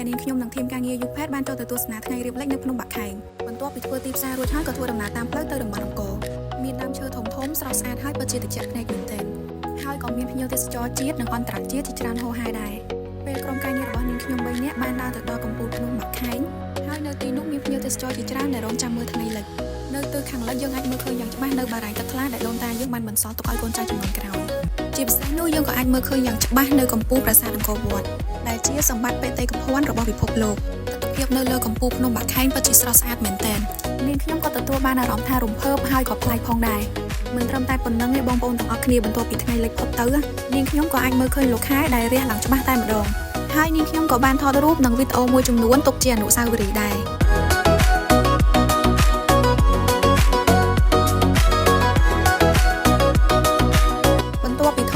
នាងខ្ញុំនឹងធីមការងារយុភេទបានចូលទៅទស្សនាថ្ងៃរៀបលេខនៅភ្នំបាក់ខែងបន្ទាប់ពីធ្វើទីផ្សាររួចហើយក៏ធ្វើដំណើរតាមផ្លូវទៅតំបន់អង្គរមានដើមឈើធំៗស្រស់ស្អាតហើយពិតជាត្រជាក់ភ្នែកមែនទែនហើយក៏មានភ្ញៀវទេសចរជាតិនិងអន្តរជាតិជាច្រើនហូរហែដែរពេលក្រុមការងាររបស់នាងខ្ញុំ3នាក់បានដើរទៅដល់កំពូលភ្នំបាក់ខែងហើយនៅទីនោះមានភ្ញៀវទេសចរជាច្រើនដែលរងចាំមើលថ្ងៃលិចនៅទិសខាងលិចយើងអាចមើលឃើញយ៉ាងច្បាស់នៅបារាយណ៍ទឹកថ្លាដែលដូនតាយើងបានបន្សល់ទុកឲ្យកូនចៅជំនាន់ក្រោយជាពិសេសនោះយើងក៏អាចមើលឃើញយ៉ាងច្បាស់នៅកំពូលប្រាសាទអង្គរវត្តដែលជាសម្បត្តិបេតិកភណ្ឌរបស់ពិភពលោកទិដ្ឋភាពនៅលើកំពូលភ្នំបាក់ខែងពិតជាស្រស់ស្អាតមែនទែននាងខ្ញុំក៏ទទួលបានអារម្មណ៍ថារំភើបហើយក៏ប្លែកផងដែរមិនត្រឹមតែប៉ុណ្្នឹងទេបងប្អូនទាំងអស់គ្នាបន្ទាប់ពីថ្ងៃលិចផុតទៅនាងខ្ញុំក៏អាចមើលឃើញលោកខែដែលរះឡើងច្បាស់តែម្ដងហើយនាងខ្ញុំក៏បានថតរូបនិងវីដេអូមួយចំនួនទុកជាអនុស្សាវរីយ៍ដែរ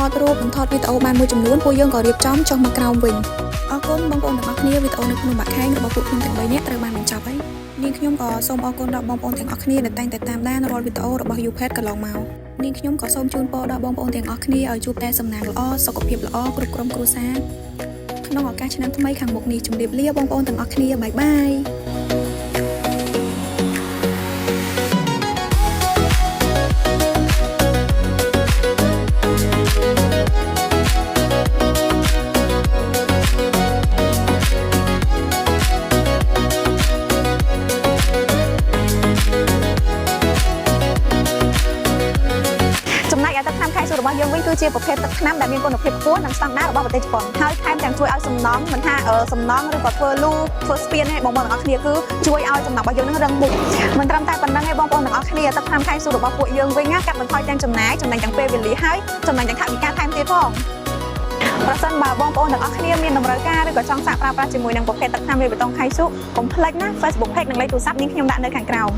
ថតរូបនិងថតវីដេអូបានមួយចំនួនពួកយើងក៏រៀបចំចុះមកក្រោមវិញអរគុណបងប្អូនទាំងអស់គ្នាវីដេអូនៅភ្នំបាក់ខែងរបស់ពួកខ្ញុំទាំង3នាក់ត្រូវបានបញ្ចប់ហើយនាងខ្ញុំក៏សូមអរគុណដល់បងប្អូនទាំងអស់គ្នាដែលតែងតែតាមដានរាល់វីដេអូរបស់ YouPad កន្លងមកនាងខ្ញុំក៏សូមជូនពរដល់បងប្អូនទាំងអស់គ្នាឲ្យជួបតែសំណាងល្អសុខភាពល្អគ្រប់ក្រុមគ្រួសារក្នុងឱកាសឆ្នាំថ្មីខាងមុខនេះជម្រាបលាបងប្អូនទាំងអស់គ្នាបាយបាយទឹកថ្នាំខែសុរបស់យើងវិញគឺជាប្រភេទទឹកថ្នាំដែលមានគុណភាពខ្ពស់និងស្តង់ដាររបស់ប្រទេសជប៉ុនហើយថែមទាំងជួយឲ្យសំណង់មិនថាសំណង់ឬក៏ធ្វើលូធ្វើស្ពានទេបងប្អូនទាំងអស់គ្នាគឺជួយឲ្យសំណង់របស់យើងនឹងរឹងមុខមិនត្រឹមតែប៉ុណ្្នឹងទេបងប្អូនទាំងអស់គ្នាទឹកថ្នាំខែសុរបស់ពួកយើងវិញកាត់បន្ថយទាំងចំណាយចំណេញទាំងពេលវេលាហើយចំណេញទាំងថវិកាថែមទៀតផងប្រសិនបើបងប្អូនទាំងអស់គ្នាមានតម្រូវការឬក៏ចង់សាកប្រើប្រាស់ជាមួយនឹងប្រភេទទឹកថ្នាំវាបេតុងខែសុកុំភ្លេចណា Facebook Page និងលេខទូរស័ព្ទនាងខ្ញុំដាក់នៅខាងក្រោម